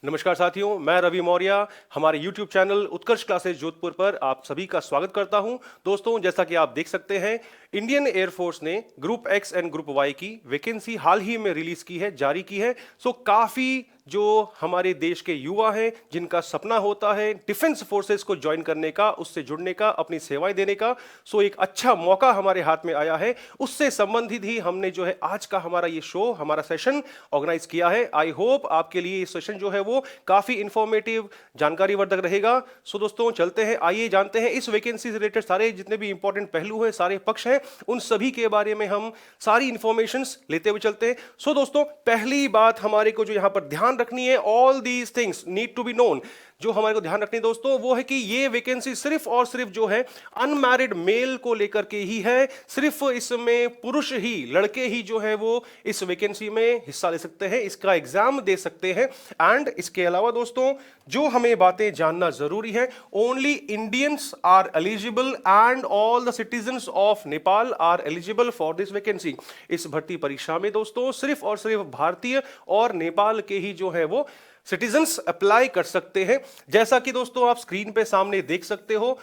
नमस्कार साथियों, मैं रवि मौर्य हमारे YouTube चैनल उत्कर्ष क्लासेस जोधपुर पर आप सभी का स्वागत करता हूं। दोस्तों, जैसा कि आप देख सकते हैं, इंडियन एयरफोर्स ने group X and group Y की वैकेंसी हाल ही में रिलीज की है, जारी की है। सो काफी जो हमारे देश के युवा हैं जिनका सपना होता है डिफेंस फोर्सेस को ज्वाइन करने का, उससे जुड़ने का, अपनी सेवाएं देने का, सो एक अच्छा मौका हमारे हाथ में आया है। उससे संबंधित ही हमने जो है आज का हमारा ये शो, हमारा सेशन ऑर्गेनाइज किया है। आई होप आपके लिए ये सेशन जो है वो काफी इंफॉर्मेटिव, जानकारीवर्धक रहेगा। सो दोस्तों, चलते हैं, आइए जानते हैं इस वैकेंसी से रिलेटेड सारे जितने भी इंपॉर्टेंट पहलू हैं, सारे पक्ष हैं, उन सभी के बारे में हम सारी इंफॉर्मेशंस लेते हुए चलते हैं। सो दोस्तों, पहली बात हमारे को जो यहां पर ध्यान रखनी है, all these things need to be known, जो हमारे को ध्यान रखनी है दोस्तों, वो है कि ये वैकेंसी सिर्फ और सिर्फ जो है अनमैरिड मेल को लेकर के ही है। सिर्फ इसमें पुरुष ही, लड़के ही जो है वो इस वैकेंसी में हिस्सा ले सकते हैं, इसका एग्जाम दे सकते हैं। एंड इसके अलावा दोस्तों, जो हमें बातें जानना जरूरी है, only Indians are eligible and all the citizens of Nepal are eligible for this vacancy. इस भर्ती परीक्षा में दोस्तों सिर्फ और सिर्फ भारतीय और नेपाल के ही जो है वो सिटीजन्स अप्लाई कर सकते हैं। जैसा कि दोस्तों आप स्क्रीन पे सामने देख सकते हो,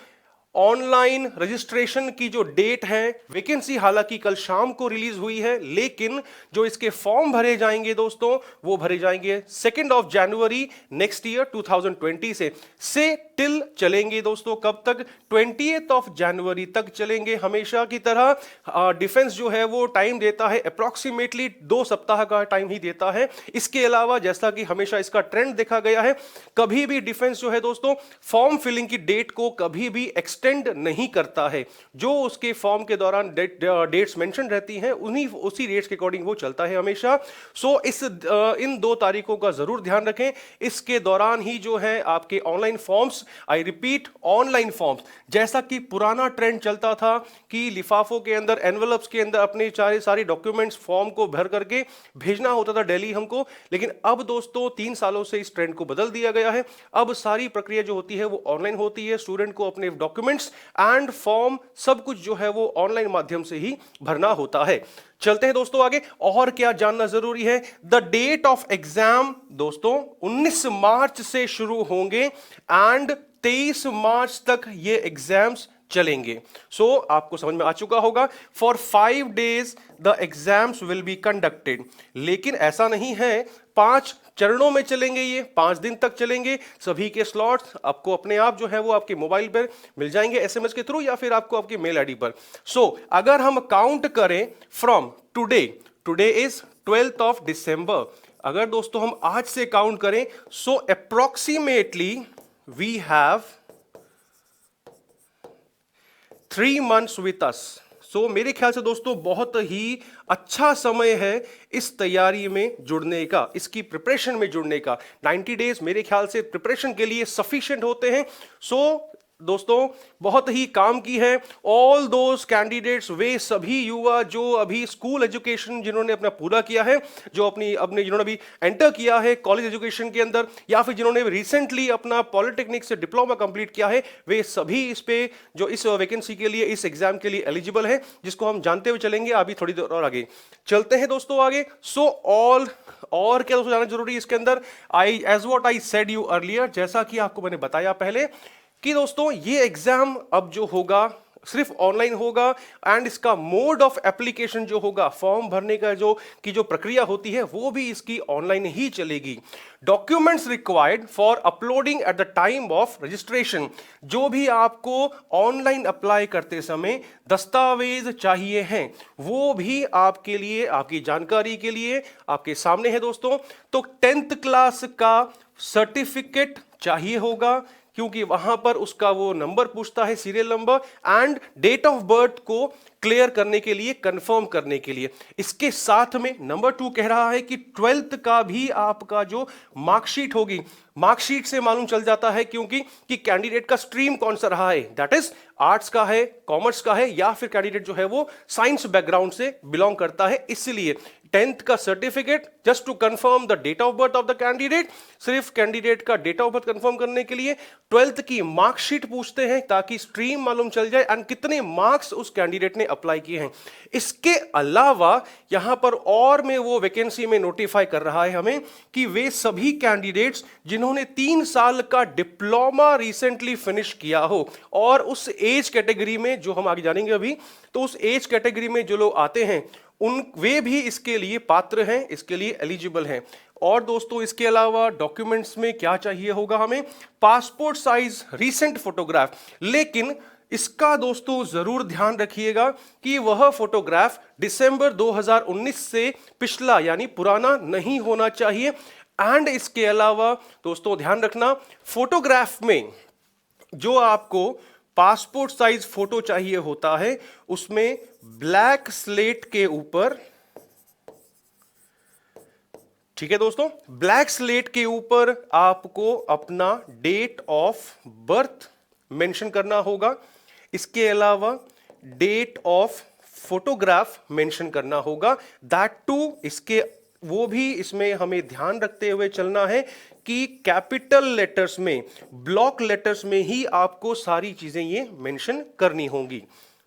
ऑनलाइन रजिस्ट्रेशन की जो डेट है, वैकेंसी हालांकि कल शाम को रिलीज हुई है, लेकिन जो इसके फॉर्म भरे जाएंगे दोस्तों, वो भरे जाएंगे 2 जनवरी नेक्स्ट ईयर 2020 से टिल चलेंगे दोस्तों। कब तक? 20 जनवरी तक चलेंगे। हमेशा की तरह डिफेंस जो है वो टाइम देता है, अप्रोक्सीमेटली 2 सप्ताह का टाइम ही देता है। इसके अलावा जैसा कि हमेशा इसका ट्रेंड देखा गया है, कभी भी डिफेंस जो है दोस्तों फॉर्म फिलिंग की डेट को कभी भी एक्सटेंड नहीं करता है। जो उसके फॉर्म के दौरान डेट्स मेंशन रहती हैं, उसी डेट्स के अकॉर्डिंग वो चलता है हमेशा। सो इन 2 तारीखों का जरूर ध्यान रखें। इसके दौरान ही जो है आपके online forms, I repeat online forms, जैसा कि पुराना ट्रेंड चलता था कि लिफाफों के अंदर, एनवेलप्स के अंदर अपने सारे डॉक्यूमेंट्स फॉर्म को भर करके भेजना होता था दिल्ली हमको, लेकिन अब दोस्तों 3 सालों से इस ट्रेंड को बदल दिया गया है। अब सारी प्रक्रिया जो होती है वो ऑनलाइन होती है। स्टूडेंट को अपने डॉक्यूमेंट्स एंड फॉर्म सब कुछ जो है वो ऑनलाइन माध्यम से ही भरना होता है। चलते हैं दोस्तों आगे, और क्या जानना जरूरी है। द डेट ऑफ एग्जाम दोस्तों 19 मार्च से शुरू होंगे एंड 23 मार्च तक ये एग्जाम्स चलेंगे। सो आपको समझ में आ चुका होगा, for 5 days the exams will be conducted. लेकिन ऐसा नहीं है, 5 चरणों में चलेंगे, ये 5 दिन तक चलेंगे। सभी के स्लॉट्स आपको अपने आप जो है वो आपके मोबाइल पर मिल जाएंगे एसएमएस के थ्रू, या फिर आपको आपकी मेल आईडी पर। सो अगर हम काउंट करें from today, today is 12 December, अगर दोस्तों हम आज से काउंट करें, so approximately we have 3 months with us। सो मेरे ख्याल से दोस्तों बहुत ही अच्छा समय है इस तैयारी में जुड़ने का, इसकी प्रिपरेशन में जुड़ने का। 90 days मेरे ख्याल से प्रिपरेशन के लिए सफिशिएंट होते हैं। सो दोस्तों बहुत ही काम की है। ऑल दोज कैंडिडेट्स, वे सभी युवा जो अभी स्कूल एजुकेशन जिन्होंने अपना पूरा किया है, जो अपने जिन्होंने अभी एंटर किया है कॉलेज एजुकेशन के अंदर, या फिर जिन्होंने रिसेंटली अपना पॉलिटेक्निक से डिप्लोमा कंप्लीट किया है, वे सभी इस पे जो इस वैकेंसी के लिए, इस एग्जाम के लिए एलिजिबल है, जिसको हम जानते हुए चलेंगे अभी थोड़ी देर और आगे। चलते हैं दोस्तों आगे। सो और क्या दोस्तों जानना जरूरी है इसके अंदर, as what I said you earlier, जैसा कि आपको मैंने बताया पहले कि दोस्तों ये एग्जाम अब जो होगा सिर्फ ऑनलाइन होगा, एंड इसका मोड ऑफ एप्लीकेशन जो होगा, फॉर्म भरने का जो प्रक्रिया होती है, वो भी इसकी ऑनलाइन ही चलेगी। Documents required for uploading at the time of registration, जो भी आपको ऑनलाइन अप्लाई करते समय दस्तावेज चाहिए हैं, वो भी आपके लिए, आपकी जानकारी के लिए आपके सामने है दोस्तों। तो 10th क्लास का सर्टिफिकेट चाहिए होगा, क्योंकि वहां पर उसका वो नंबर पूछता है, serial number, and date of birth को क्लियर करने के लिए, कंफर्म करने के लिए। इसके साथ में नंबर 2 कह रहा है कि 12th का भी आपका जो मार्कशीट होगी, मार्कशीट से मालूम चल जाता है क्योंकि कि कैंडिडेट का स्ट्रीम कौन सा रहा है, दैट इज आर्ट्स का है, कॉमर्स का है, या फिर कैंडिडेट जो है वो साइंस बैकग्राउंड से बिलोंग करता है। इसलिए 10th का certificate just to confirm the date of birth of the candidate, सिर्फ कैंडिडेट का डेट ऑफ बर्थ कंफर्म करने के लिए। 12th की मार्कशीट पूछते हैं ताकि स्ट्रीम मालूम चल जाए एंड कितने मार्क्स उस कैंडिडेट ने अप्लाई किए हैं। इसके अलावा यहां पर और में वो वैकेंसी में नोटिफाई कर रहा है हमें कि वे सभी कैंडिडेट्स जिन्होंने 3 साल का डिप्लोमा रिसेंटली फिनिश किया हो और उस एज कैटेगरी में, जो हम आगे जानेंगे अभी, तो उस एज कैटेगरी में जो लोग आते हैं उन वे भी इसके लिए पात्र हैं, इसके लिए एलिजिबल हैं। और दोस्तों इसके अलावा डॉक्यूमेंट्स में क्या चाहिए होगा हमें? पासपोर्ट साइज रीसेंट फोटोग्राफ, लेकिन इसका दोस्तों जरूर ध्यान रखिएगा कि वह फोटोग्राफ दिसंबर 2019 से पिछला यानी पुराना नहीं होना चाहिए। एंड इसके अलावा दोस्तों ध्यान रखना, फोटोग्राफ में जो आपको पासपोर्ट साइज फोटो चाहिए होता है उसमें ब्लैक स्लेट के ऊपर, ठीक है दोस्तों, ब्लैक स्लेट के ऊपर आपको अपना डेट ऑफ बर्थ मेंशन करना होगा। इसके अलावा डेट ऑफ फोटोग्राफ मेंशन करना होगा, दैट टू इसके वो भी इसमें हमें ध्यान रखते हुए चलना है कि कैपिटल लेटर्स में, ब्लॉक लेटर्स में ही आपको सारी चीजें ये मेंशन करनी होंगी।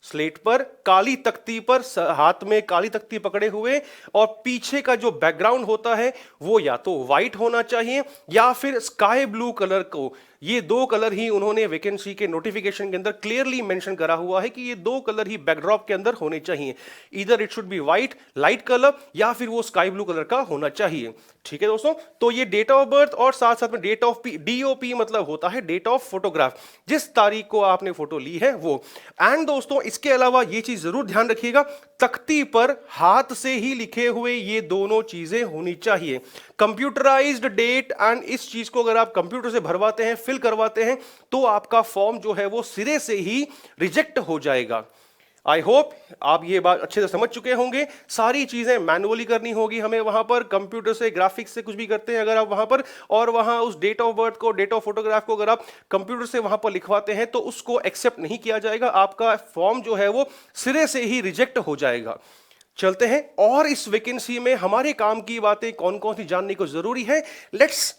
स्लेट पर काली तख्ती पर, हाथ में काली तख्ती पकड़े हुए, और पीछे का जो बैकग्राउंड होता है वो या तो व्हाइट होना चाहिए या फिर स्काई ब्लू कलर को। ये दो कलर ही उन्होंने वैकेंसी के नोटिफिकेशन के अंदर क्लियरली मेंशन करा हुआ है कि ये दो कलर ही बैकड्रॉप के अंदर होने चाहिए। इधर it should be white light colour या फिर वो स्काई ब्लू कलर का होना चाहिए। ठीक है दोस्तों, तो ये डेट ऑफ बर्थ और साथ साथ में डेट ऑफ डीओपी मतलब होता है डेट ऑफ फोटोग्राफ, जिस तारीख को आपने फोटो ली है वो। एंड दोस्तों इसके अलावा ये चीज जरूर ध्यान रखिएगा, तख्ती पर हाथ से ही लिखे हुए ये दोनों चीजें होनी चाहिए। कंप्यूटराइज्ड डेट एंड इस चीज को अगर आप कंप्यूटर से भरवाते हैं, फिल करवाते हैं, तो आपका फॉर्म जो है वो सिरे से ही रिजेक्ट हो जाएगा। आई होप आप ये बात अच्छे से समझ चुके होंगे। सारी चीजें मैनुअली करनी होगी हमें वहां पर, कंप्यूटर से ग्राफिक्स से कुछ भी करते हैं अगर आप वहां पर, और वहां उस डेट ऑफ बर्थ को, डेट ऑफ फोटोग्राफ को अगर आप कंप्यूटर से वहां पर लिखवाते हैं तो उसको एक्सेप्ट नहीं किया जाएगा, आपका फॉर्म जो है वो सिरे से ही रिजेक्ट हो जाएगा। चलते हैं और इस वैकेंसी में हमारे काम की बातें कौन कौन सी जानने को जरूरी है। Let's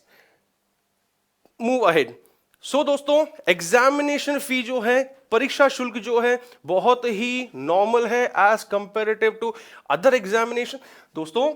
move ahead. सो दोस्तों एग्जामिनेशन फी जो है, परीक्षा शुल्क जो है, बहुत ही नॉर्मल है as comparative to other examination. दोस्तों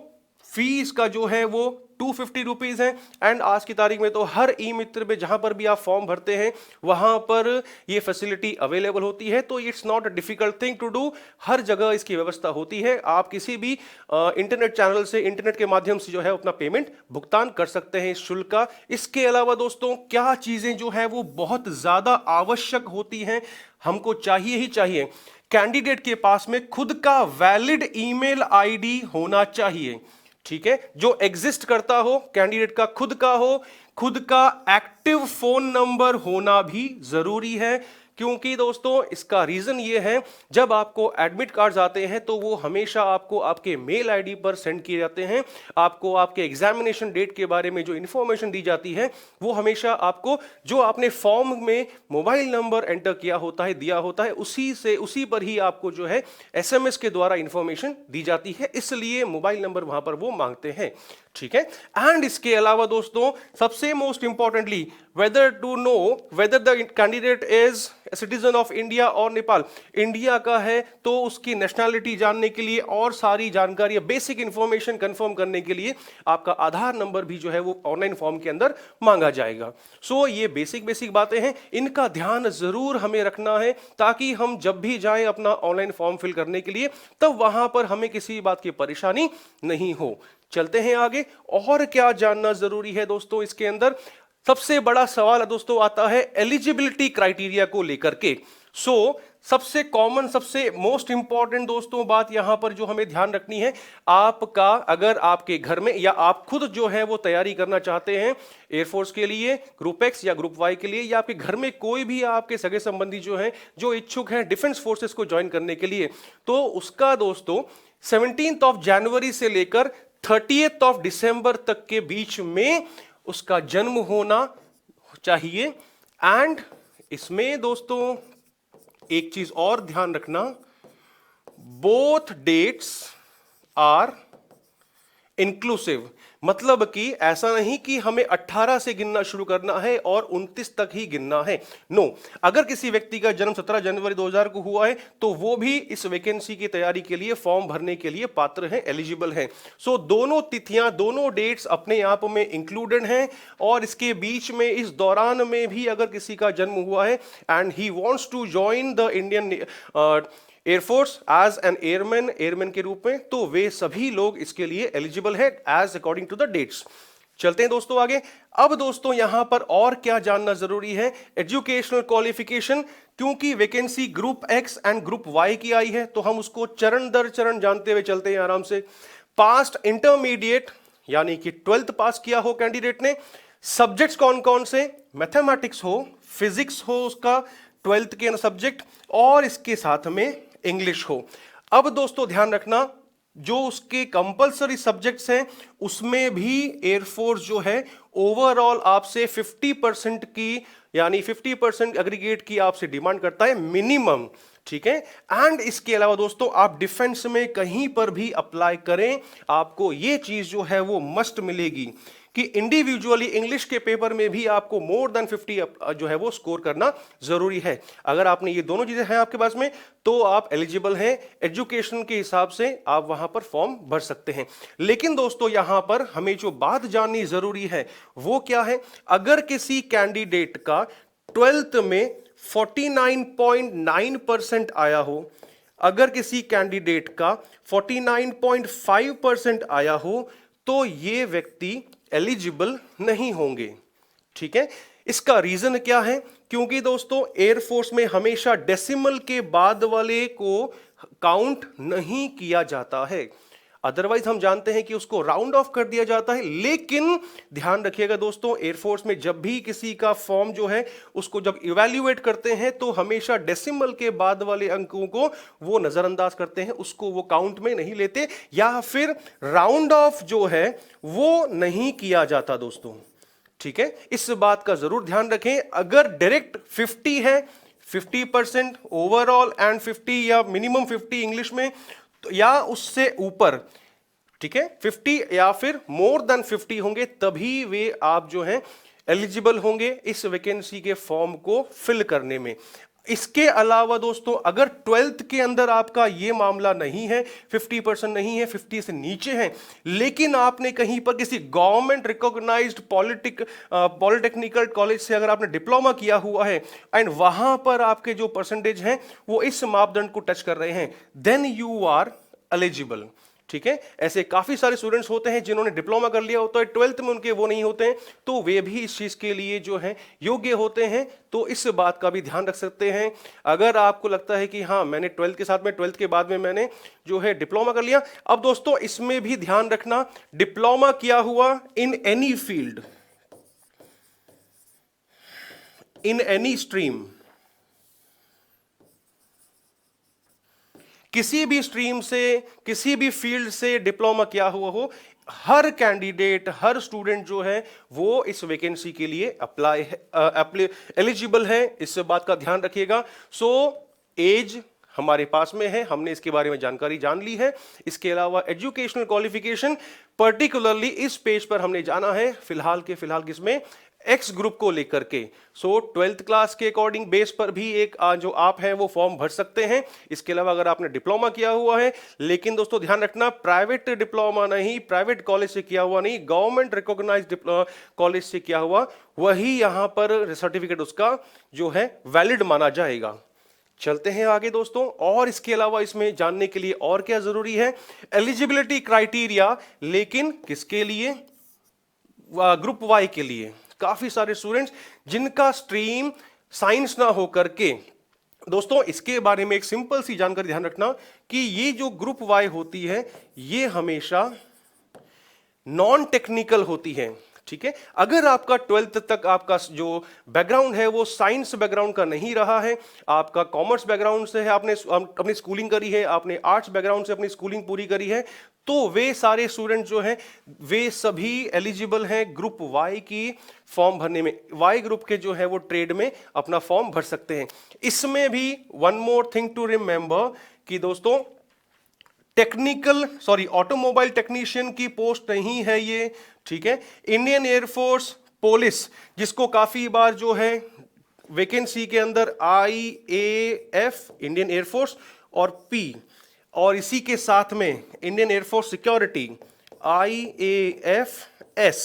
फीस का जो है वो 250 रुपीज है। एंड आज की तारीख में तो हर ई मित्र में जहां पर भी आप फॉर्म भरते हैं वहां पर ये फैसिलिटी अवेलेबल होती है, तो it's not a difficult thing to do. हर जगह इसकी व्यवस्था होती है, आप किसी भी इंटरनेट चैनल से, इंटरनेट के माध्यम से जो है अपना पेमेंट भुगतान कर सकते हैं इस शुल्क का। इसके अलावा दोस्तों क्या चीजें जो है वो बहुत ज्यादा आवश्यक होती हैं, हमको चाहिए ही चाहिए, कैंडिडेट के पास में खुद का वैलिड ईमेल आईडी होना चाहिए। ठीक है, जो एग्जिस्ट करता हो, कैंडिडेट का खुद का हो, खुद का एक्टिव फोन नंबर होना भी जरूरी है। क्योंकि दोस्तों इसका रीजन ये है, जब आपको एडमिट कार्ड्स आते हैं तो वो हमेशा आपको आपके मेल आईडी पर सेंड किए जाते हैं। आपको आपके एग्जामिनेशन डेट के बारे में जो इंफॉर्मेशन दी जाती है वो हमेशा आपको, जो आपने फॉर्म में मोबाइल नंबर एंटर किया होता है, दिया होता है, उसी पर ही आपको जो है एसएमएस के द्वारा इंफॉर्मेशन दी जाती है, इसलिए मोबाइल नंबर वहां पर वो मांगते हैं। ठीक है, एंड इसके अलावा दोस्तों सबसे most importantly, whether to know whether the candidate is citizen of India और नेपाल, इंडिया का है तो उसकी नेशनैलिटी जानने के लिए और सारी जानकारी, बेसिक इंफॉर्मेशन कंफर्म करने के लिए आपका आधार नंबर भी जो है वो ऑनलाइन फॉर्म के अंदर मांगा जाएगा। सो ये बेसिक बातें हैं, इनका ध्यान जरूर हमें रखना है ताकि हम जब भी जाएं अपना ऑनलाइन फॉर्म फिल करने के लिए तब वहां पर हमें किसी बात की परेशानी नहीं हो। चलते हैं आगे, और क्या जानना जरूरी है दोस्तों इसके अंदर। सबसे बड़ा सवाल दोस्तों आता है एलिजिबिलिटी क्राइटेरिया को लेकर के। सबसे कॉमन, सबसे मोस्ट इंपॉर्टेंट दोस्तों बात यहां पर जो हमें ध्यान रखनी है, आपका अगर आपके घर में या आप खुद जो है वो तैयारी करना चाहते हैं एयरफोर्स के लिए, ग्रुप एक्स या ग्रुप वाई के लिए, या आपके घर में कोई भी आपके सगे संबंधी जो है जो इच्छुक हैं डिफेंस फोर्सेस को ज्वाइन करने के लिए, तो उसका दोस्तों 17 जनवरी से लेकर 30 दिसंबर तक के बीच में उसका जन्म होना चाहिए। एंड इसमें दोस्तों एक चीज और ध्यान रखना, बोथ डेट्स आर इंक्लूसिव, मतलब कि ऐसा नहीं कि हमें 18 से गिनना शुरू करना है और 29 तक ही गिनना है। नो, अगर किसी व्यक्ति का जन्म 17 जनवरी 2000 को हुआ है तो वो भी इस वैकेंसी की तैयारी के लिए, फॉर्म भरने के लिए पात्र है, एलिजिबल है। सो दोनों तिथियां, दोनों डेट्स अपने आप में इंक्लूडेड हैं, और इसके बीच में, इस दौरान में भी अगर किसी का जन्म हुआ है and he wants to join the Indian air force as an airman, airman के रूप में, तो वे सभी लोग इसके लिए एलिजिबल है as according to the dates. चलते हैं दोस्तों आगे। अब दोस्तों यहां पर और क्या जानना जरूरी है, एजुकेशनल क्वालिफिकेशन, क्योंकि vacancy group X and group Y की आई है तो हम उसको चरण दर चरण जानते हुए चलते हैं आराम से। पास्ट इंटरमीडिएट यानी कि 12th पास किया हो कैंडिडेट ने, सब्जेक्ट्स कौन कौन से, मैथमेटिक्स हो, फिजिक्स हो उसका 12th के सब्जेक्ट, और इसके साथ में इंग्लिश हो। अब दोस्तों ध्यान रखना, जो उसके कंपलसरी सब्जेक्ट्स हैं उसमें भी एयरफोर्स जो है ओवरऑल आपसे 50% की, यानी 50% एग्रीगेट की आपसे डिमांड करता है मिनिमम, ठीक है। एंड इसके अलावा दोस्तों आप डिफेंस में कहीं पर भी अप्लाई करें, आपको ये चीज जो है वो मस्ट मिलेगी कि इंडिविजुअली इंग्लिश के पेपर में भी आपको मोर देन 50 जो है वो स्कोर करना जरूरी है। अगर आपने ये दोनों चीजें हैं आपके पास में तो आप एलिजिबल हैं, एजुकेशन के हिसाब से आप वहां पर फॉर्म भर सकते हैं। लेकिन दोस्तों यहां पर हमें जो बात जाननी जरूरी है वो क्या है, अगर किसी कैंडिडेट का 12th में 49.9% आया हो, अगर किसी कैंडिडेट का 49.5% आया हो, तो ये व्यक्ति एलिजिबल नहीं होंगे, ठीक है। इसका रीजन क्या है, क्योंकि दोस्तों एयरफोर्स में हमेशा डेसिमल के बाद वाले को काउंट नहीं किया जाता है, अदरवाइज हम जानते हैं कि उसको राउंड ऑफ कर दिया जाता है। लेकिन ध्यान रखिएगा दोस्तों, एयरफोर्स में जब भी किसी का फॉर्म जो है उसको जब इवैल्यूएट करते हैं तो हमेशा डेसिमल के बाद वाले अंकों को वो नजरअंदाज करते हैं, उसको वो काउंट में नहीं लेते, या फिर राउंड ऑफ जो है वो नहीं किया जाता दोस्तों, ठीक है। इस बात का जरूर ध्यान रखें। अगर डायरेक्ट 50 है, 50% ओवरऑल एंड 50 या मिनिमम 50 इंग्लिश में, या उससे ऊपर, ठीक है, 50 या फिर मोर देन 50 होंगे, तभी वे आप जो हैं एलिजिबल होंगे इस वैकेंसी के फॉर्म को फिल करने में। इसके अलावा दोस्तों अगर 12th के अंदर आपका ये मामला नहीं है, 50% नहीं है, 50 से नीचे है, लेकिन आपने कहीं पर किसी गवर्नमेंट रिकॉग्नाइज्ड पॉलिटेक्निकल कॉलेज से अगर आपने डिप्लोमा किया हुआ है एंड वहां पर आपके जो परसेंटेज हैं वो इस मापदंड को टच कर रहे हैं, देन यू आर एलिजिबल, ठीक है। ऐसे काफी सारे स्टूडेंट्स होते हैं जिन्होंने डिप्लोमा कर लिया होता है, 12th में उनके वो नहीं होते हैं, तो वे भी इस चीज के लिए जो है योग्य होते हैं। तो इस बात का भी ध्यान रख सकते हैं। अगर आपको लगता है कि हाँ मैंने 12th के साथ में, 12th के बाद में मैंने जो है डिप्लोमा कर लिया, अब दोस्तों इसमें भी ध्यान रखना, डिप्लोमा किया हुआ in any field, in any stream, किसी भी स्ट्रीम से, किसी भी फील्ड से डिप्लोमा किया हुआ हो, हर कैंडिडेट, हर स्टूडेंट जो है वो इस वैकेंसी के लिए एलिजिबल है। इस बात का ध्यान रखिएगा। सो एज हमारे पास में है, हमने इसके बारे में जानकारी जान ली है। इसके अलावा एजुकेशनल क्वालिफिकेशन पर्टिकुलरली इस पेज पर हमने जाना है फिलहाल किसमें, एक्स ग्रुप को लेकर के। सो 12th क्लास के अकॉर्डिंग बेस पर भी एक जो आप हैं वो फॉर्म भर सकते हैं। इसके अलावा अगर आपने डिप्लोमा किया हुआ है, लेकिन दोस्तों ध्यान रखना प्राइवेट डिप्लोमा नहीं, प्राइवेट कॉलेज से किया हुआ नहीं, गवर्नमेंट रिकॉग्नाइज्ड कॉलेज से किया हुआ, वही यहां पर सर्टिफिकेट उसका जो है वैलिड माना जाएगा। चलते हैं आगे दोस्तों। और इसके अलावा इसमें जानने के लिए और क्या जरूरी है, एलिजिबिलिटी क्राइटेरिया, लेकिन किसके लिए, ग्रुप वाई के लिए। काफी सारे स्टूडेंट्स जिनका स्ट्रीम साइंस ना हो करके, दोस्तों इसके बारे में एक सिंपल सी जानकारी ध्यान रखना कि ये जो ग्रुप वाई होती है ये हमेशा नॉन टेक्निकल होती है, ठीक है। अगर आपका 12th तक आपका जो बैकग्राउंड है वो साइंस बैकग्राउंड का नहीं रहा है, आपका कॉमर्स बैकग्राउंड से है, आपने अपनी स्कूलिंग करी है, आपने आर्ट्स बैकग्राउंड से अपनी स्कूलिंग पूरी करी है, तो वे सारे स्टूडेंट जो हैं वे सभी एलिजिबल हैं ग्रुप वाई की फॉर्म भरने में। वाई ग्रुप के जो है वो ट्रेड में अपना फॉर्म भर सकते हैं। इसमें भी one more thing to remember कि दोस्तों ऑटोमोबाइल टेक्नीशियन की पोस्ट नहीं है ये, ठीक है। इंडियन एयरफोर्स पुलिस, जिसको काफी बार जो है वैकेंसी के अंदर IAF इंडियन एयरफोर्स और P, और इसी के साथ में इंडियन एयरफोर्स सिक्योरिटी IAFS,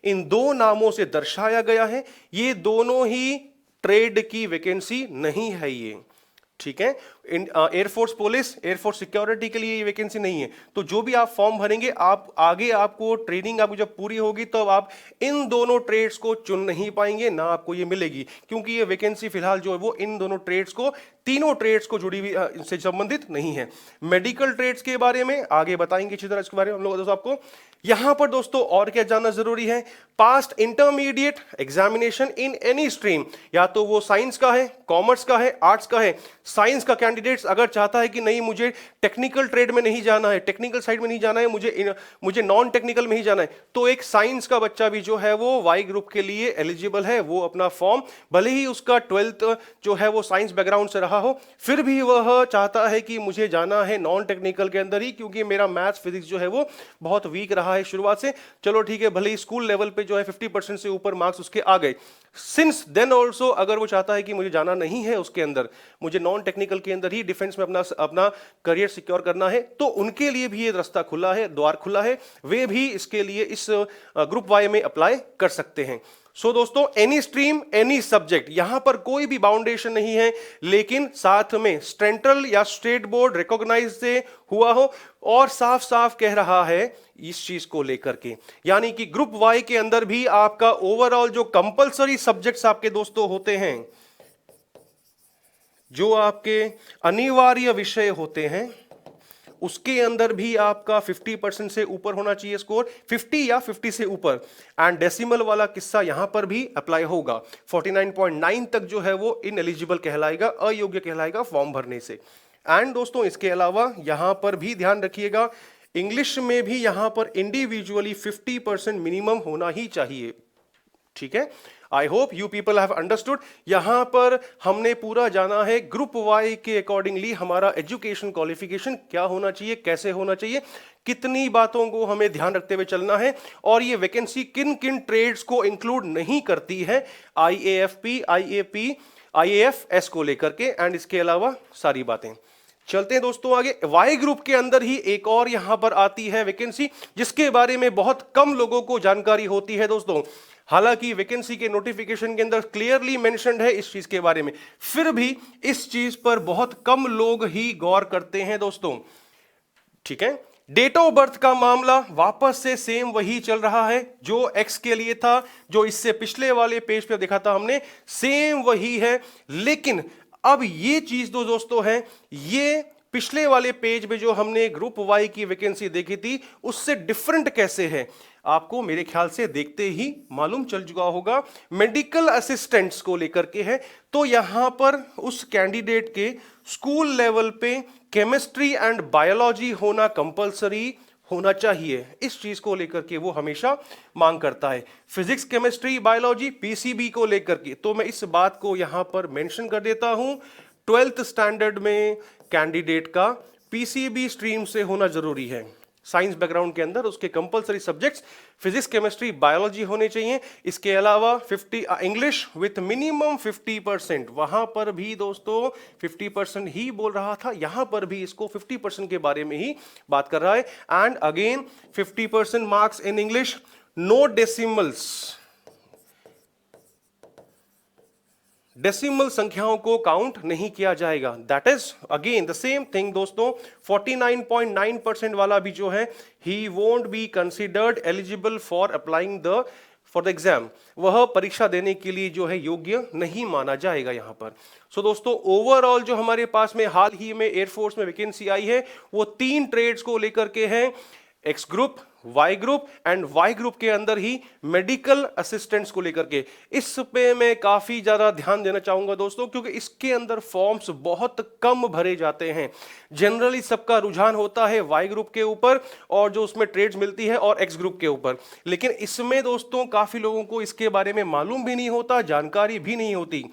इन दो नामों से दर्शाया गया है। ये दोनों ही ट्रेड की वैकेंसी नहीं है ये, ठीक है। एयरफोर्स पुलिस, एयरफोर्स सिक्योरिटी के लिए ये वैकेंसी नहीं है। तो जो भी आप फॉर्म भरेंगे, आप आगे आपको ट्रेनिंग आपको जब पूरी होगी तब आप इन दोनों ट्रेड्स को चुन नहीं पाएंगे, ना आपको ये मिलेगी, क्योंकि ये वैकेंसी फिलहाल जो है वो इन दोनों ट्रेड्स को, तीनों ट्रेड्स को जुड़ी हुई इनसे संबंधित नहीं है। मेडिकल ट्रेड्स के बारे में आगे बताएंगे अच्छी तरह इसके बारे में हम लोग दोस्तों आपको। यहां पर दोस्तों और क्या जानना जरूरी है, past intermediate examination in any stream, या तो वो साइंस का है, कॉमर्स का है, आर्ट्स का है। साइंस का कैंडिडेट्स अगर चाहता है कि नहीं मुझे टेक्निकल ट्रेड में नहीं जाना है, टेक्निकल साइड में नहीं जाना है, मुझे नॉन टेक्निकल में ही जाना है, तो एक साइंस का बच्चा भी जो है वो वाई ग्रुप के लिए एलिजिबल है। वो अपना फॉर्म, भले ही उसका 12th जो है वो साइंस बैकग्राउंड से रहा हो, फिर भी वह चाहता है कि मुझे जाना है नॉन टेक्निकल के अंदर ही, क्योंकि मेरा मैथ्स फिजिक्स जो है वो बहुत वीक रहा है शुरुआत से। चलो ठीक है, भले ही स्कूल लेवल पे जो है 50% से ऊपर मार्क्स उसके आ गए, सिंस देन ऑल्सो अगर वो चाहता है कि मुझे जाना नहीं है उसके अंदर, मुझे नॉन टेक्निकल के अंदर ही डिफेंस में अपना करियर सिक्योर करना है, तो उनके लिए भी ये रास्ता खुला है, द्वार खुला है। वे भी इसके लिए इस ग्रुप वाई में अप्लाई कर सकते हैं। सो दोस्तों, एनी स्ट्रीम एनी सब्जेक्ट, यहां पर कोई भी बाउंडेशन नहीं है, लेकिन साथ में सेंट्रल या स्टेट बोर्ड रिकॉग्नाइज से हुआ हो, और साफ साफ कह रहा है इस चीज को लेकर के, यानी कि ग्रुप वाई के अंदर भी आपका ओवरऑल जो कंपलसरी सब्जेक्ट्स आपके दोस्तों होते हैं, जो आपके अनिवार्य विषय होते हैं, उसके अंदर भी आपका 50% से ऊपर होना चाहिए स्कोर, 50 या 50 से ऊपर। एंड डेसिमल वाला किस्सा यहां पर भी अप्लाई होगा, 49.9 तक जो है वो इनएलिजिबल कहलाएगा, अयोग्य कहलाएगा फॉर्म भरने से। एंड दोस्तों, इसके अलावा यहां पर भी ध्यान रखिएगा, इंग्लिश में भी यहां पर इंडिविजुअली 50% मिनिमम होना ही चाहिए, ठीक है। I hope you people have understood. यहां पर हमने पूरा जाना है ग्रुप वाई के अकॉर्डिंगली हमारा एजुकेशन क्वालिफिकेशन क्या होना चाहिए, कैसे होना चाहिए, कितनी बातों को हमें ध्यान रखते हुए चलना है, और ये वैकेंसी किन किन ट्रेड्स को इंक्लूड नहीं करती है, IAFP, IAP, IAFS को लेकर के, एंड इसके अलावा सारी बातें। चलते हैं दोस्तों आगे। वाई ग्रुप के अंदर ही एक और यहां पर आती है वैकेंसी, जिसके बारे में बहुत कम लोगों को जानकारी होती है दोस्तों। हालांकि वैकेंसी के नोटिफिकेशन के अंदर क्लियरली मेंशन्ड है इस चीज के बारे में, फिर भी इस चीज पर बहुत कम लोग ही गौर करते हैं दोस्तों, ठीक है। डेट ऑफ बर्थ का मामला वापस से सेम वही चल रहा है जो एक्स के लिए था, जो इससे पिछले वाले पेज पे देखा था हमने, सेम वही है। लेकिन अब ये चीज तो दोस्तों है, ये पिछले वाले पेज में जो हमने ग्रुप वाई की वैकेंसी देखी थी उससे डिफरेंट कैसे है, आपको मेरे ख्याल से देखते ही मालूम चल चुका होगा। मेडिकल असिस्टेंट्स को लेकर के है, तो यहां पर उस कैंडिडेट के स्कूल लेवल पे केमिस्ट्री एंड बायोलॉजी होना कंपलसरी होना चाहिए। इस चीज को लेकर के वो हमेशा मांग करता है, फिजिक्स केमिस्ट्री बायोलॉजी PCB को लेकर के। तो मैं इस बात को यहां पर मेंशन कर देता हूं, 12th स्टैंडर्ड में कैंडिडेट का PCB स्ट्रीम से होना जरूरी है। साइंस बैकग्राउंड के अंदर उसके compulsory subjects physics chemistry biology होने चाहिए। इसके अलावा 50 इंग्लिश विथ मिनिमम 50%, वहां पर भी दोस्तों 50% ही बोल रहा था, यहां पर भी इसको 50% के बारे में ही बात कर रहा है। And again 50% marks in English, no decimals, decimal संख्याओं को काउंट नहीं किया जाएगा। That is again the same thing दोस्तों। 49.9% वाला भी जो है, he won't be considered eligible for applying for the exam, वह परीक्षा देने के लिए जो है योग्य नहीं माना जाएगा यहां पर। सो दोस्तों, ओवरऑल जो हमारे पास में हाल ही में एयरफोर्स में वैकेंसी आई है वो 3 ट्रेड्स को लेकर के है, X group, Y group and Y group के अंदर ही मेडिकल असिस्टेंट्स को लेकर के। इस पे मैं काफी ज्यादा ध्यान देना चाहूंगा दोस्तों, क्योंकि इसके अंदर फॉर्म्स बहुत कम भरे जाते हैं। जनरली सबका रुझान होता है वाई ग्रुप के ऊपर और जो उसमें ट्रेड्स मिलती है, और एक्स ग्रुप के ऊपर। लेकिन इसमें दोस्तों काफी लोगों को इसके बारे में मालूम भी नहीं होता, जानकारी भी नहीं होती।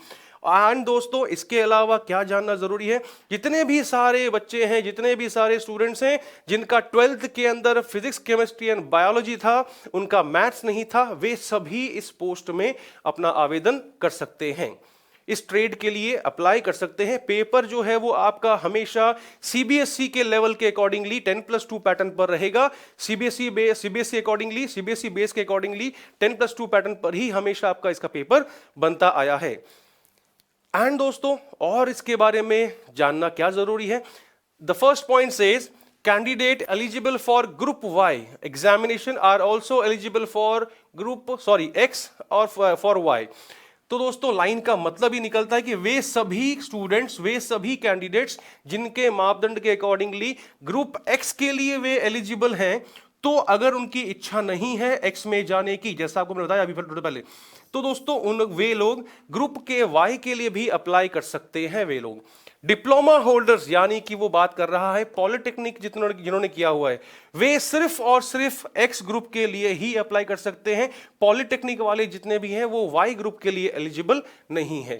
एंड दोस्तों इसके अलावा क्या जानना जरूरी है, जितने भी सारे बच्चे हैं, जितने भी सारे स्टूडेंट्स हैं जिनका 12th के अंदर फिजिक्स, केमिस्ट्री एंड बायोलॉजी था, उनका मैथ्स नहीं था, वे सभी इस पोस्ट में अपना आवेदन कर सकते हैं, इस ट्रेड के लिए अप्लाई कर सकते हैं। पेपर जो है वो आपका हमेशा सीबीएसई के लेवल के अकॉर्डिंगली 10+2 पैटर्न पर रहेगा। सीबीएसई अकॉर्डिंगली, सीबीएसई बेस के अकॉर्डिंगली 10+2 पैटर्न पर ही हमेशा आपका इसका पेपर बनता आया है। एंड दोस्तों और इसके बारे में जानना क्या जरूरी है, the first point says candidate eligible for group Y examination are also eligible for group X और for Y। तो दोस्तों लाइन का मतलब ही निकलता है कि वे सभी स्टूडेंट्स, वे सभी कैंडिडेट्स जिनके मापदंड के अकॉर्डिंगली ग्रुप एक्स के लिए वे एलिजिबल हैं, तो अगर उनकी इच्छा नहीं है एक्स में जाने की, जैसा आपको मैंने बताया अभी थोड़ा पहले, तो दोस्तों वे लोग ग्रुप के वाई के लिए भी अप्लाई कर सकते हैं। वे लोग डिप्लोमा होल्डर्स, यानी कि वो बात कर रहा है पॉलिटेक्निक जिन्होंने किया हुआ है, वे सिर्फ और सिर्फ एक्स ग्रुप के लिए ही अप्लाई कर सकते हैं। पॉलिटेक्निक वाले जितने भी हैं वो वाई ग्रुप के लिए एलिजिबल नहीं है।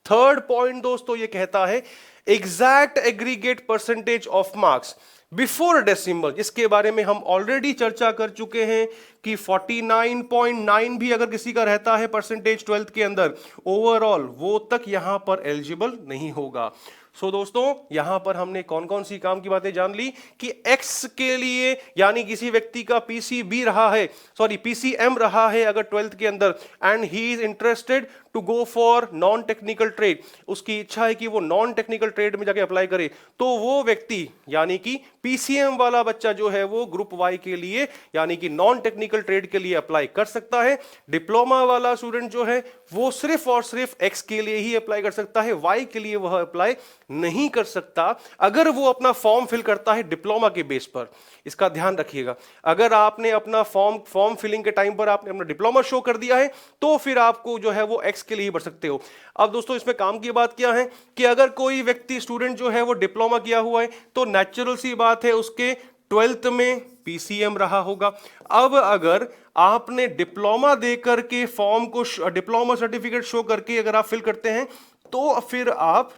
थर्ड पॉइंट दोस्तों ये कहता है exact aggregate percentage of marks before decimal. इसके बारे में हम ऑलरेडी चर्चा कर चुके हैं कि 49.9 भी अगर किसी का रहता है परसेंटेज 12th के अंदर ओवरऑल, वो तक यहां पर एलिजिबल नहीं होगा। सो दोस्तों यहां पर हमने कौन कौन सी काम की बातें जान ली कि एक्स के लिए, यानी किसी व्यक्ति का पीसीबी रहा है, सॉरी पीसीएम रहा है अगर 12th के अंदर, and he is interested to go for non technical trade, उसकी इच्छा है कि वो नॉन टेक्निकल ट्रेड में जाके अप्लाई करे, तो वो व्यक्ति यानी कि पीसीएम वाला बच्चा जो है वो ग्रुप वाई के लिए यानी कि नॉन टेक्निकल ट्रेड के लिए अप्लाई कर सकता है। डिप्लोमा वाला स्टूडेंट जो है वो सिर्फ और सिर्फ एक्स के लिए ही अप्लाई कर सकता है, वाई के लिए वह अप्लाई नहीं कर सकता अगर वो अपना फॉर्म फिल करता है डिप्लोमा के बेस पर। इसका ध्यान रखिएगा, अगर आपने अपना फॉर्म फिलिंग के टाइम पर आपने अपना डिप्लोमा शो कर दिया है तो फिर आपको जो है वो एक्स के लिए ही भर सकते हो। अब दोस्तों इसमें काम की बात क्या है कि अगर कोई व्यक्ति स्टूडेंट जो है वो डिप्लोमा किया हुआ है तो नेचुरल सी बात है उसके 12th में पीसीएम रहा होगा। अब अगर आपने डिप्लोमा देकर के फॉर्म को, डिप्लोमा सर्टिफिकेट शो करके अगर आप फिल करते हैं तो फिर आप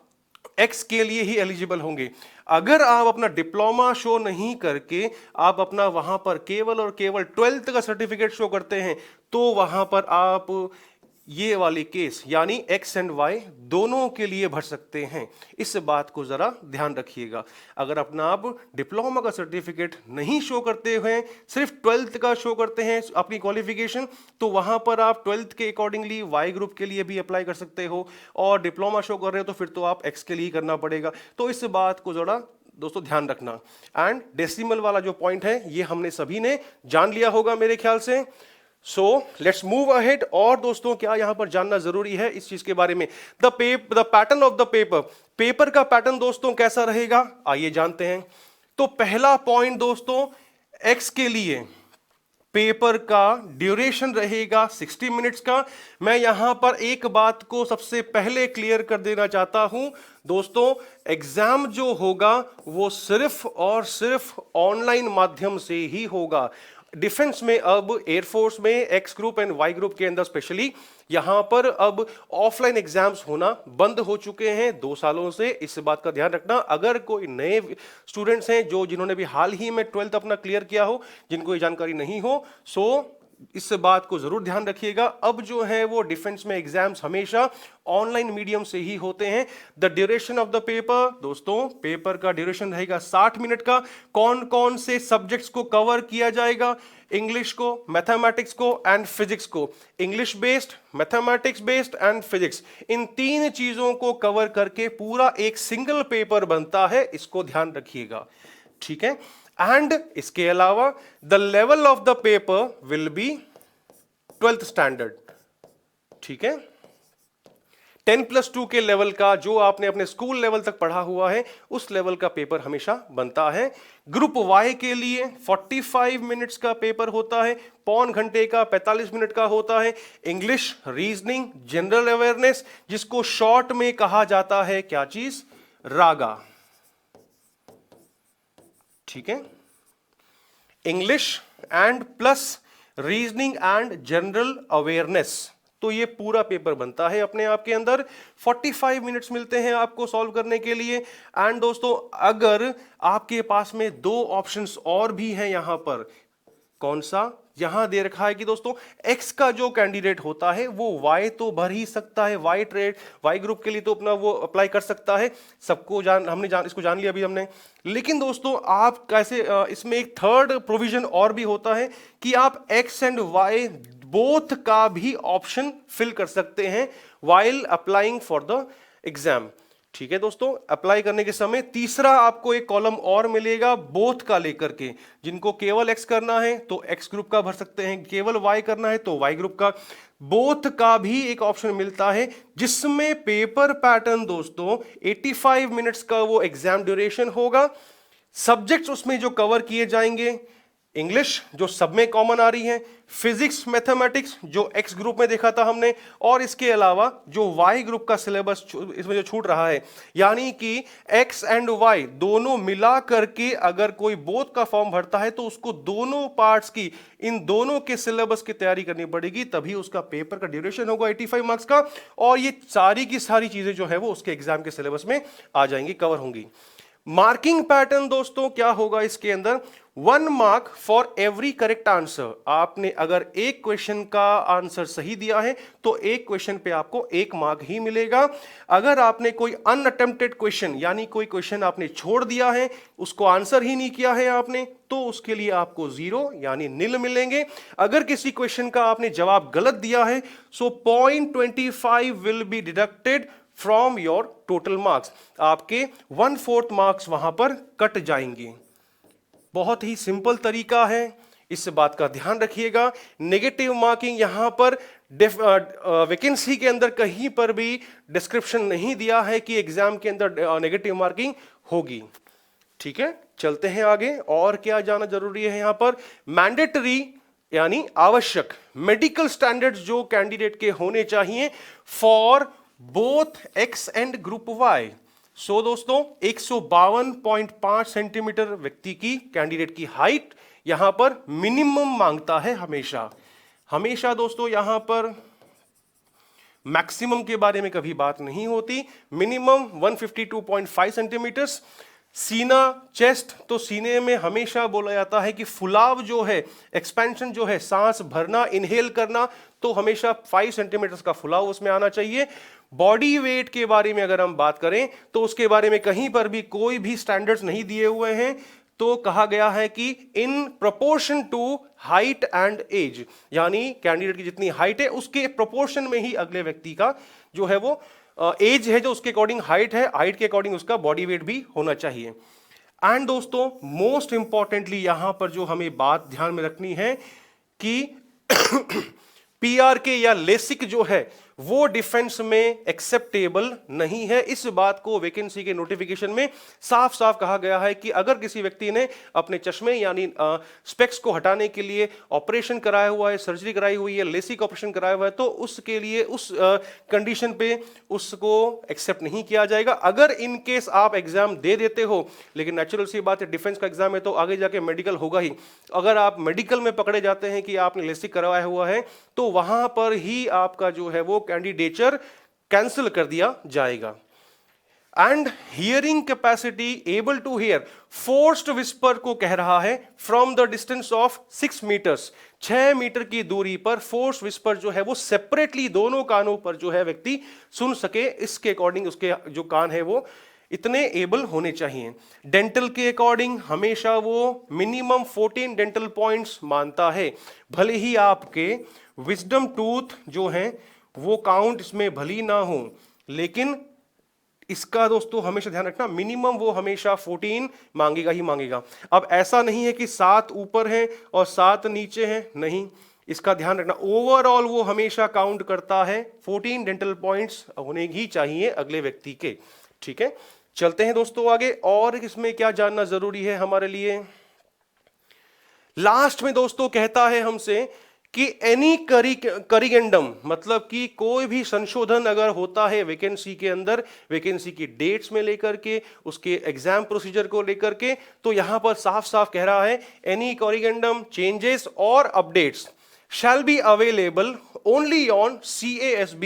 एक्स के लिए ही एलिजिबल होंगे। अगर आप अपना डिप्लोमा शो नहीं करके आप अपना वहां पर केवल और केवल 12th का सर्टिफिकेट शो करते हैं तो वहां पर आप ये वाली केस यानी एक्स एंड वाई दोनों के लिए भर सकते हैं। इस बात को जरा ध्यान रखिएगा, अगर अपना आप डिप्लोमा का सर्टिफिकेट नहीं शो करते हैं, सिर्फ 12th का शो करते हैं अपनी क्वालिफिकेशन, तो वहां पर आप 12th के अकॉर्डिंगली वाई ग्रुप के लिए भी अप्लाई कर सकते हो, और डिप्लोमा शो कर रहे हो तो फिर तो आप एक्स के लिए ही करना पड़ेगा। तो इस बात को जरा दोस्तों ध्यान रखना। एंड डेसिमल वाला जो पॉइंट है ये हमने सभी ने जान लिया होगा मेरे ख्याल से। So let's move ahead. और दोस्तों क्या यहां पर जानना जरूरी है इस चीज के बारे में, the pattern of the paper, paper का पैटर्न दोस्तों कैसा रहेगा आइए जानते हैं। तो पहला पॉइंट दोस्तों, एक्स के लिए पेपर का ड्यूरेशन रहेगा 60 मिनट्स का। मैं यहां पर एक बात को सबसे पहले क्लियर कर देना चाहता हूं दोस्तों, एग्जाम जो होगा वो सिर्फ और सिर्फ ऑनलाइन माध्यम से ही होगा। डिफेंस में अब, एयरफोर्स में X group and Y group के अंदर स्पेशली यहां पर अब ऑफलाइन एग्जाम्स होना बंद हो चुके हैं 2 सालों से। इस बात का ध्यान रखना, अगर कोई नए स्टूडेंट्स हैं जिन्होंने भी हाल ही में 12th अपना क्लियर किया हो, जिनको ये जानकारी नहीं हो, सो इस बात को जरूर ध्यान रखिएगा। अब जो है वो डिफेंस में एग्जाम्स हमेशा ऑनलाइन मीडियम से ही होते हैं। The duration of the paper दोस्तों, पेपर का ड्यूरेशन रहेगा 60 मिनट का। कौन कौन से सब्जेक्ट्स को कवर किया जाएगा, इंग्लिश को, मैथमेटिक्स को एंड फिजिक्स को। English based, mathematics based and physics, इन 3 चीजों को कवर करके पूरा एक सिंगल पेपर बनता है, इसको ध्यान रखिएगा, ठीक है। एंड इसके अलावा the level of the paper will be 12th standard, ठीक है। 10+2 के लेवल का, जो आपने अपने स्कूल लेवल तक पढ़ा हुआ है उस लेवल का पेपर हमेशा बनता है। ग्रुप वाई के लिए 45 मिनट्स का पेपर होता है, पौन घंटे का, 45 मिनट का होता है। इंग्लिश, रीजनिंग, जनरल अवेयरनेस, जिसको शॉर्ट में कहा जाता है क्या चीज, रागा, ठीक है। English and plus reasoning and general awareness, तो ये पूरा पेपर बनता है अपने आप के अंदर। 45 मिनट्स मिलते हैं आपको सॉल्व करने के लिए। एंड दोस्तों, अगर आपके पास में दो ऑप्शंस और भी हैं यहां पर, कौन सा, यहां दे रखा है कि दोस्तों x का जो कैंडिडेट होता है वो y तो भर ही सकता है, y ग्रुप के लिए तो अपना वो अप्लाई कर सकता है, सबको इसको जान लिया अभी हमने। लेकिन दोस्तों आप कैसे, इसमें एक थर्ड प्रोविजन और भी होता है कि आप x एंड y बोथ का भी ऑप्शन फिल कर सकते हैं while applying for the exam. ठीक है दोस्तों, अप्लाई करने के समय तीसरा आपको एक कॉलम और मिलेगा बोथ का लेकर के। जिनको केवल x करना है तो x ग्रुप का भर सकते हैं, केवल y करना है तो y ग्रुप का। बोथ का भी एक ऑप्शन मिलता है जिसमें पेपर पैटर्न दोस्तों 85 मिनट्स का वो एग्जाम ड्यूरेशन होगा। सब्जेक्ट्स उसमें जो कवर किए जाएंगे, इंग्लिश जो सब में कॉमन आ रही है, फिजिक्स मैथमेटिक्स जो एक्स ग्रुप में देखा था हमने, और इसके अलावा जो वाई ग्रुप का सिलेबस इसमें जो छूट रहा है, यानी कि एक्स एंड वाई दोनों मिला करके अगर कोई बोथ का फॉर्म भरता है तो उसको दोनों पार्ट्स की, इन दोनों के सिलेबस की तैयारी करनी पड़ेगी, तभी उसका पेपर का ड्यूरेशन होगा 85 मार्क्स का, और ये सारी की सारी चीजें जो है वो उसके एग्जाम के सिलेबस में आ जाएंगी, कवर होंगी। मार्किंग पैटर्न दोस्तों क्या होगा इसके अंदर, 1 mark for every correct answer. आपने अगर एक क्वेश्चन का आंसर सही दिया है तो एक क्वेश्चन पे आपको 1 मार्क ही मिलेगा। अगर आपने कोई अनअटेम्प्टेड क्वेश्चन, यानी कोई क्वेश्चन आपने छोड़ दिया है, उसको आंसर ही नहीं किया है आपने, तो उसके लिए आपको 0 यानी निल मिलेंगे। अगर किसी क्वेश्चन का आपने जवाब गलत दिया है सो 0.25 will be deducted from your total marks, आपके 1/4 मार्क्स वहां पर कट जाएंगे। बहुत ही सिंपल तरीका है, इस बात का ध्यान रखिएगा। नेगेटिव मार्किंग यहां पर वैकेंसी के अंदर कहीं पर भी डिस्क्रिप्शन नहीं दिया है कि एग्जाम के अंदर नेगेटिव मार्किंग होगी। ठीक है, चलते हैं आगे। और क्या जाना जरूरी है यहां पर, मैंडेटरी यानी आवश्यक मेडिकल स्टैंडर्ड्स जो कैंडिडेट के होने चाहिए for both X and group Y. So दोस्तों 152.5 सेंटीमीटर व्यक्ति की, कैंडिडेट की हाइट यहां पर मिनिमम मांगता है हमेशा दोस्तों, यहां पर मैक्सिमम के बारे में कभी बात नहीं होती। Minimum 152.5 centimetres. सीना, चेस्ट, तो सीने में हमेशा बोला जाता है कि फुलाव जो है, एक्सपेंशन जो है, सांस भरना, इनहेल करना, तो हमेशा 5 सेंटीमीटर्स का फुलाव उसमें आना चाहिए। बॉडी वेट के बारे में अगर हम बात करें तो उसके बारे में कहीं पर भी कोई भी स्टैंडर्ड्स नहीं दिए हुए हैं, तो कहा गया है कि in proportion to height and age, यानी कैंडिडेट की जितनी हाइट है उसके प्रोपोर्शन में ही अगले व्यक्ति का जो है वो एज है जो उसके अकॉर्डिंग हाइट है, हाइट के अकॉर्डिंग उसका बॉडी वेट भी होना चाहिए। एंड दोस्तों मोस्ट इंपॉर्टेंटली यहां पर जो हमें बात ध्यान में रखनी है कि पीआरके या लेसिक जो है वो डिफेंस में एक्सेप्टेबल नहीं है। इस बात को वैकेंसी के नोटिफिकेशन में साफ साफ कहा गया है कि अगर किसी व्यक्ति ने अपने चश्मे यानी स्पेक्स को हटाने के लिए ऑपरेशन कराया हुआ है, सर्जरी कराई हुई है, लेसिक ऑपरेशन कराया हुआ है, तो उसके लिए उस कंडीशन पे उसको एक्सेप्ट नहीं किया जाएगा। अगर इन केस आप एग्जाम दे देते हो, लेकिन नेचुरल सी बात है डिफेंस का एग्जाम है तो आगे जाके मेडिकल होगा ही, अगर आप मेडिकल में पकड़े जाते हैं कि आपने लेसिक करवाया हुआ है तो वहां पर ही आपका जो है वो कैंडिडेचर कैंसिल कर दिया जाएगा। And hearing capacity, able to hear, forced whisper को कह रहा है from the distance of 6 meters, 6 meter की दूरी पर फोर्स्ड विस्पर जो है वो सेपरेटली दोनों कानों पर जो है व्यक्ति सुन सके, इसके अकॉर्डिंग उसके जो कान है वो इतने एबल होने चाहिए। डेंटल के अकॉर्डिंग हमेशा वो मिनिमम 14 डेंटल पॉइंट्स मानता है, भले ही आपके विजडम टूथ जो हैं वो काउंट इसमें भली ना हो, लेकिन इसका दोस्तों हमेशा ध्यान रखना मिनिमम वो हमेशा 14 मांगेगा ही मांगेगा। अब ऐसा नहीं है कि 7 ऊपर हैं और 7 नीचे हैं, नहीं, इसका ध्यान रखना ओवरऑल वो हमेशा काउंट करता है, 14 डेंटल पॉइंट्स होने ही चाहिए अगले व्यक्ति के। ठीक है, चलते हैं दोस्तों आगे। और इसमें क्या जानना जरूरी है हमारे लिए, लास्ट में दोस्तों कहता है हमसे कि एनी करिगेंडम, मतलब कि कोई भी संशोधन अगर होता है वैकेंसी के अंदर, वैकेंसी की डेट्स में लेकर के, उसके एग्जाम प्रोसीजर को लेकर के, तो यहां पर साफ साफ कह रहा है एनी करिगेंडम चेंजेस और updates shall be available only on CASB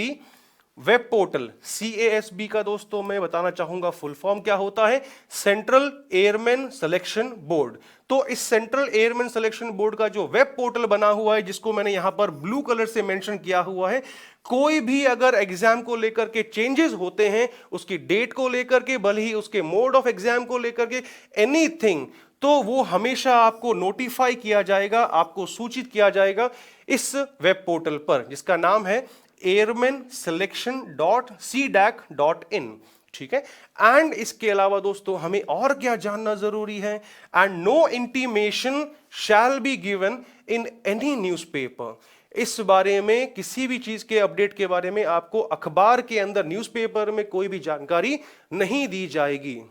web portal. CASB का दोस्तों मैं बताना चाहूंगा फुल फॉर्म क्या होता है, सेंट्रल एयरमैन सिलेक्शन बोर्ड। तो इस सेंट्रल एयरमैन सिलेक्शन बोर्ड का जो वेब पोर्टल बना हुआ है, जिसको मैंने यहां पर ब्लू कलर से मेंशन किया हुआ है, कोई भी अगर एग्जाम को लेकर के चेंजेस होते हैं, उसकी डेट को लेकर के, भले ही उसके मोड ऑफ एग्जाम को लेकर के, एनीथिंग, तो वो हमेशा आपको नोटिफाई किया जाएगा, आपको सूचित किया जाएगा इस वेब पोर्टल पर, जिसका नाम है airmanselection.cdac.in। ठीक है। एंड इसके अलावा दोस्तों हमें और क्या जानना जरूरी है, and no intimation shall be given in any newspaper. इस बारे में, किसी भी चीज के अपडेट के बारे में आपको अखबार के अंदर, न्यूज़पेपर में कोई भी जानकारी नहीं दी जाएगी।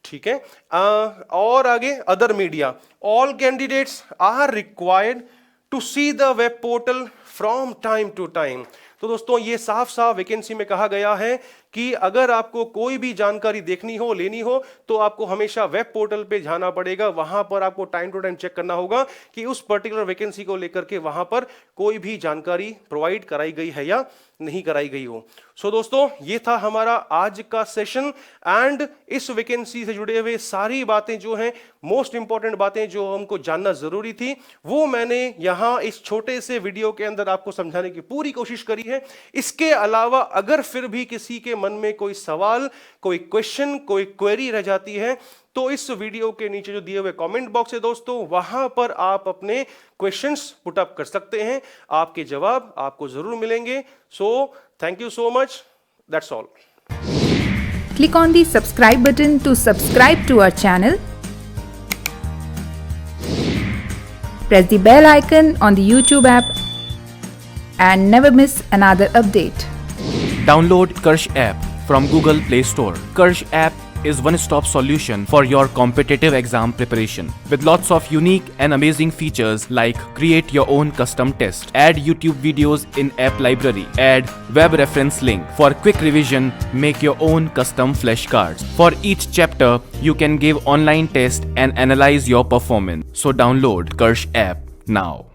ठीक है। और आगे other media, all candidates are required to see the web portal from time to time. तो दोस्तों ये साफ साफ वैकेंसी में कहा गया है कि अगर आपको कोई भी जानकारी देखनी हो, लेनी हो, तो आपको हमेशा वेब पोर्टल पे जाना पड़ेगा। वहां पर आपको टाइम टू टाइम चेक करना होगा कि उस पर्टिकुलर वैकेंसी को लेकर के वहां पर कोई भी जानकारी प्रोवाइड कराई गई है या नहीं कराई गई हो। सो दोस्तों ये था हमारा आज का सेशन, एंड इस वैकेंसी से जुड़े हुए सारी बातें जो हैं, मोस्ट इंपॉर्टेंट बातें जो हमको जानना जरूरी थी, वो मैंने यहां इस छोटे से वीडियो के अंदर आपको समझाने की पूरी कोशिश करी है। इसके अलावा अगर फिर भी किसी के मन में कोई सवाल, कोई क्वेश्चन, कोई क्वेरी रह जाती है, तो इस वीडियो के नीचे जो दिए हुए कमेंट बॉक्स है दोस्तों, वहां पर आप अपने क्वेश्चंस पुट अप कर सकते हैं। आपके जवाब आपको जरूर मिलेंगे। So thank you so much, that's all. Click on the subscribe button to subscribe to our channel. Press the bell icon on the YouTube app and never miss another update. Download Karsh app from Google Play Store. Karsh app is one-stop solution for your competitive exam preparation with lots of unique and amazing features like create your own custom test, add YouTube videos in app library, add web reference link for quick revision, make your own custom flashcards. For each chapter, you can give online test and analyze your performance. So download Karsh app now.